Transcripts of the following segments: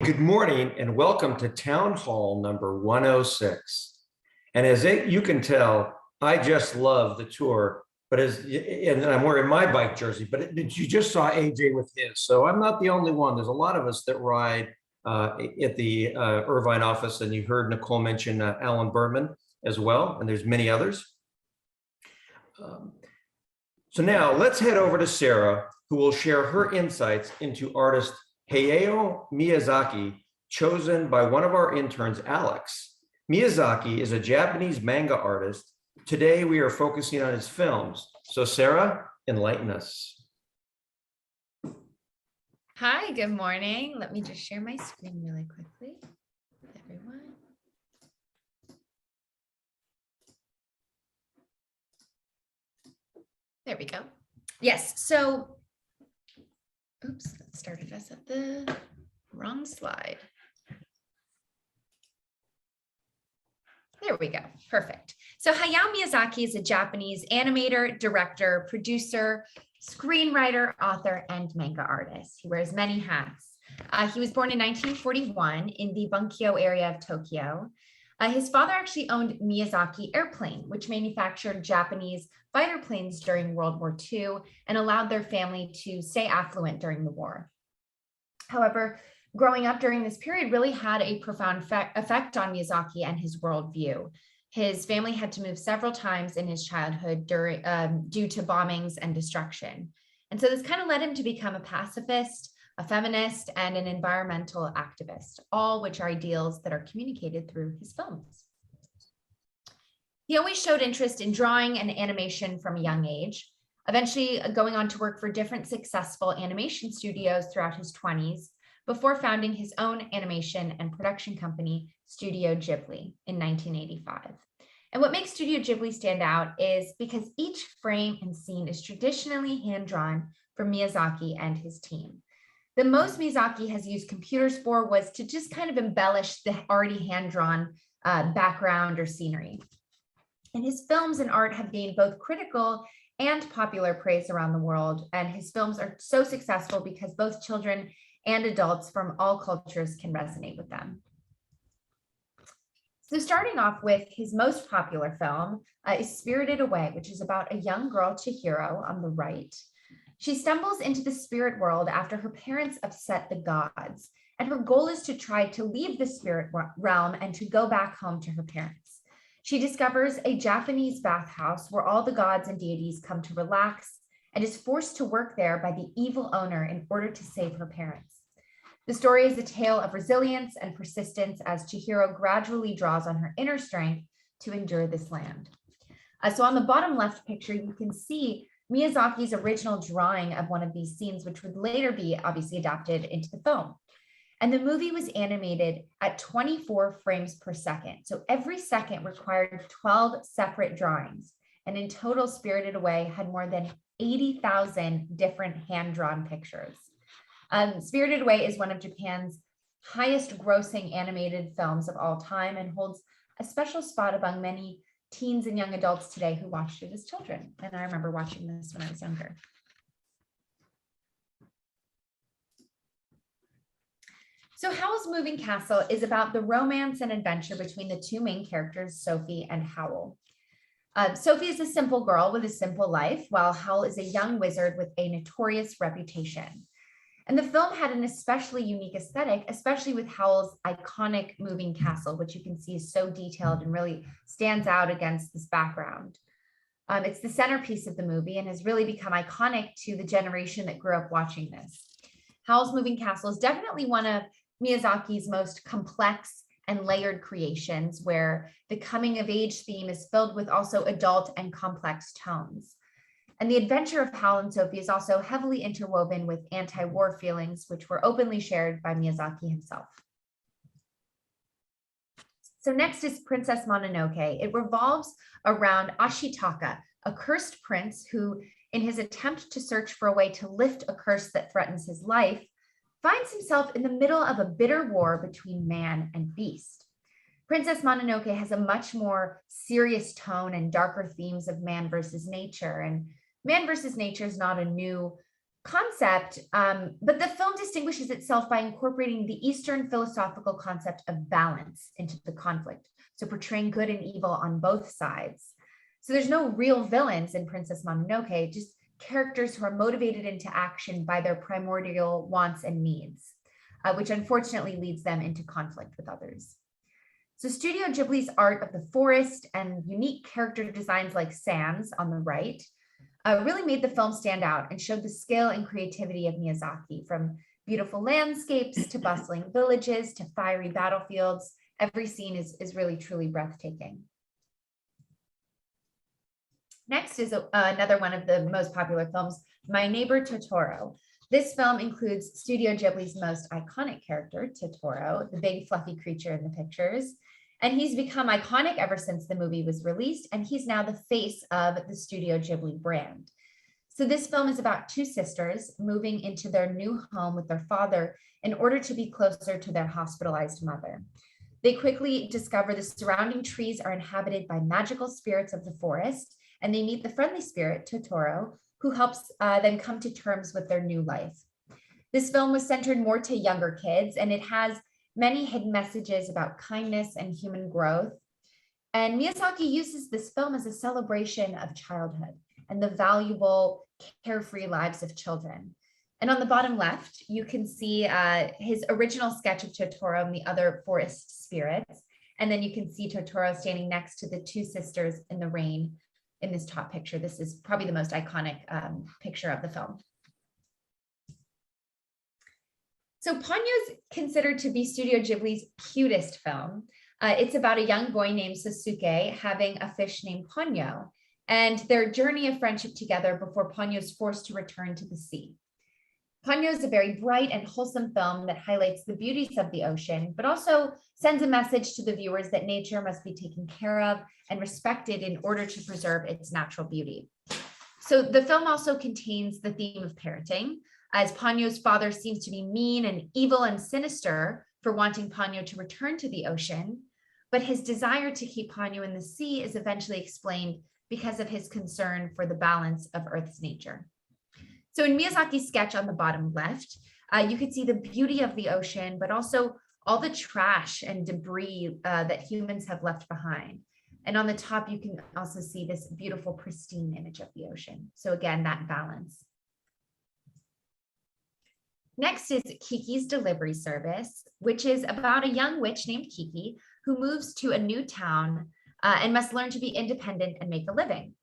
good morning and welcome to Town Hall number 106. And as you can tell, I just love the tour, and I'm wearing my bike jersey, but you just saw AJ with his. So I'm not the only one. There's a lot of us that ride at the Irvine office, and you heard Nicole mention Alan Berman as well, and there's many others. So now let's head over to Sarah, who will share her insights into artist Hayao Miyazaki, chosen by one of our interns, Alex. Miyazaki is a Japanese manga artist. Today, we are focusing on his films. So Sarah, enlighten us. Hi, good morning. Let me just share my screen really quickly with everyone. There we go. Yes, so oops, that started us at the wrong slide. There we go. Perfect. So Hayao Miyazaki is a Japanese animator, director, producer, screenwriter, author, and manga artist. He wears many hats. He was born in 1941 in the Bunkyo area of Tokyo. His father actually owned Miyazaki Airplane, which manufactured Japanese fighter planes during World War II and allowed their family to stay affluent during the war. However, growing up during this period really had a profound effect on Miyazaki and his worldview. His family had to move several times in his childhood due to bombings and destruction. And so this kind of led him to become a pacifist, a feminist, and an environmental activist, all which are ideals that are communicated through his films. He always showed interest in drawing and animation from a young age, eventually going on to work for different successful animation studios throughout his 20s, before founding his own animation and production company, Studio Ghibli, in 1985. And what makes Studio Ghibli stand out is because each frame and scene is traditionally hand-drawn from Miyazaki and his team. The most Miyazaki has used computers for was to just kind of embellish the already hand-drawn background or scenery. And his films and art have gained both critical and popular praise around the world. And his films are so successful because both children and adults from all cultures can resonate with them. So starting off with his most popular film is Spirited Away, which is about a young girl, Chihiro, on the right. She stumbles into the spirit world after her parents upset the gods, and her goal is to try to leave the spirit realm and to go back home to her parents. She discovers a Japanese bathhouse where all the gods and deities come to relax and is forced to work there by the evil owner in order to save her parents. The story is a tale of resilience and persistence as Chihiro gradually draws on her inner strength to endure this land. So on the bottom left picture, you can see Miyazaki's original drawing of one of these scenes, which would later be obviously adapted into the film. And the movie was animated at 24 frames per second. So every second required 12 separate drawings. And in total, Spirited Away had more than 80,000 different hand-drawn pictures. Spirited Away is one of Japan's highest grossing animated films of all time and holds a special spot among many teens and young adults today who watched it as children. And I remember watching this when I was younger. So Howl's Moving Castle is about the romance and adventure between the two main characters, Sophie and Howl. Sophie is a simple girl with a simple life, while Howl is a young wizard with a notorious reputation. And the film had an especially unique aesthetic, especially with Howl's iconic moving castle, which you can see is so detailed and really stands out against this background. It's the centerpiece of the movie and has really become iconic to the generation that grew up watching this. Howl's Moving Castle is definitely one of Miyazaki's most complex and layered creations, where the coming of age theme is filled with also adult and complex tones. And the adventure of Howl and Sophie is also heavily interwoven with anti-war feelings, which were openly shared by Miyazaki himself. So next is Princess Mononoke. It revolves around Ashitaka, a cursed prince who, in his attempt to search for a way to lift a curse that threatens his life, finds himself in the middle of a bitter war between man and beast. Princess Mononoke has a much more serious tone and darker themes of man versus nature. And man versus nature is not a new concept, but the film distinguishes itself by incorporating the Eastern philosophical concept of balance into the conflict, so portraying good and evil on both sides. So there's no real villains in Princess Mononoke, just characters who are motivated into action by their primordial wants and needs, which unfortunately leads them into conflict with others. So Studio Ghibli's art of the forest and unique character designs like Sans on the right really made the film stand out and showed the skill and creativity of Miyazaki, from beautiful landscapes to bustling villages to fiery battlefields. Every scene is really truly breathtaking. Next is another one of the most popular films, My Neighbor Totoro. This film includes Studio Ghibli's most iconic character, Totoro, the big fluffy creature in the pictures. And he's become iconic ever since the movie was released, and he's now the face of the Studio Ghibli brand. So this film is about two sisters moving into their new home with their father in order to be closer to their hospitalized mother. They quickly discover the surrounding trees are inhabited by magical spirits of the forest, and they meet the friendly spirit, Totoro, who helps them come to terms with their new life. This film was centered more to younger kids, and it has many hidden messages about kindness and human growth. And Miyazaki uses this film as a celebration of childhood and the valuable, carefree lives of children. And on the bottom left, you can see his original sketch of Totoro and the other forest spirits. And then you can see Totoro standing next to the two sisters in the rain in this top picture. This is probably the most iconic picture of the film. So Ponyo is considered to be Studio Ghibli's cutest film. It's about a young boy named Sasuke having a fish named Ponyo, and their journey of friendship together before Ponyo is forced to return to the sea. Ponyo is a very bright and wholesome film that highlights the beauties of the ocean, but also sends a message to the viewers that nature must be taken care of and respected in order to preserve its natural beauty. So the film also contains the theme of parenting, as Ponyo's father seems to be mean and evil and sinister for wanting Ponyo to return to the ocean, but his desire to keep Ponyo in the sea is eventually explained because of his concern for the balance of Earth's nature. So in Miyazaki's sketch on the bottom left, you could see the beauty of the ocean, but also all the trash and debris that humans have left behind. And on the top, you can also see this beautiful, pristine image of the ocean. So again, that balance. Next is Kiki's Delivery Service, which is about a young witch named Kiki who moves to a new town and must learn to be independent and make a living.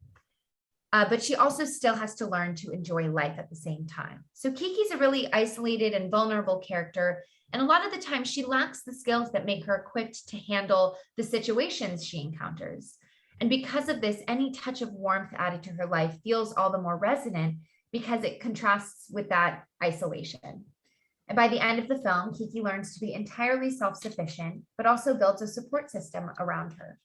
But she also still has to learn to enjoy life at the same time. So Kiki's a really isolated and vulnerable character, and a lot of the time she lacks the skills that make her equipped to handle the situations she encounters. And because of this, any touch of warmth added to her life feels all the more resonant because it contrasts with that isolation. And by the end of the film, Kiki learns to be entirely self-sufficient, but also builds a support system around her.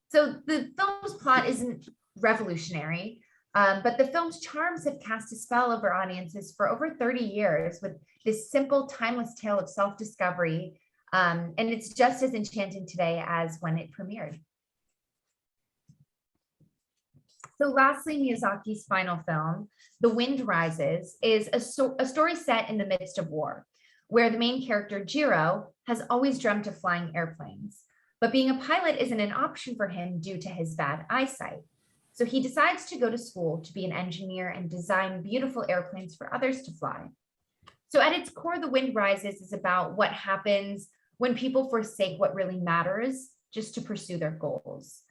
So the film's plot isn't revolutionary, but the film's charms have cast a spell over audiences for over 30 years with this simple, timeless tale of self-discovery. And it's just as enchanting today as when it premiered. So lastly, Miyazaki's final film, The Wind Rises, is a story set in the midst of war, where the main character, Jiro, has always dreamt of flying airplanes. But being a pilot isn't an option for him due to his bad eyesight. So he decides to go to school to be an engineer and design beautiful airplanes for others to fly. So at its core, The Wind Rises is about what happens when people forsake what really matters just to pursue their goals.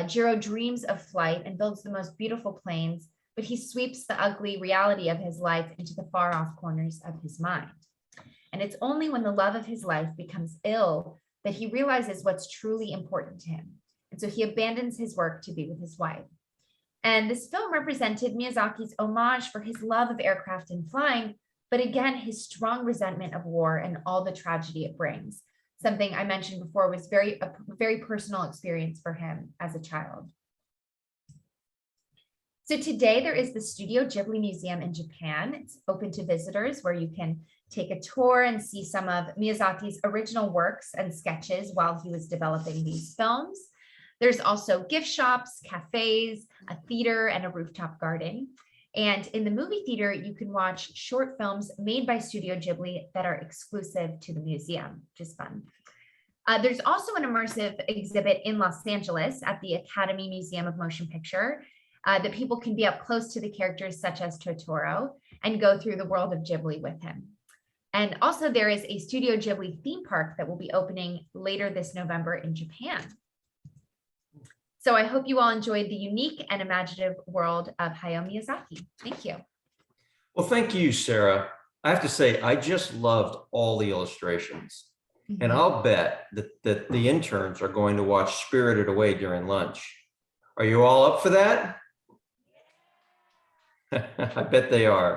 Jiro dreams of flight and builds the most beautiful planes, but he sweeps the ugly reality of his life into the far off corners of his mind. And it's only when the love of his life becomes ill that he realizes what's truly important to him. And so he abandons his work to be with his wife. And this film represented Miyazaki's homage for his love of aircraft and flying, but again, his strong resentment of war and all the tragedy it brings. Something I mentioned before was a very personal experience for him as a child. So today there is the Studio Ghibli Museum in Japan. It's open to visitors where you can take a tour and see some of Miyazaki's original works and sketches while he was developing these films. There's also gift shops, cafes, a theater, and a rooftop garden. And in the movie theater, you can watch short films made by Studio Ghibli that are exclusive to the museum, which is fun. There's also an immersive exhibit in Los Angeles at the Academy Museum of Motion Picture that people can be up close to the characters such as Totoro and go through the world of Ghibli with him. And also there is a Studio Ghibli theme park that will be opening later this November in Japan. So I hope you all enjoyed the unique and imaginative world of Hayao Miyazaki. Thank you. Well, thank you, Sarah. I have to say, I just loved all the illustrations. And I'll bet that the interns are going to watch Spirited Away during lunch. Are you all up for that? I bet they are.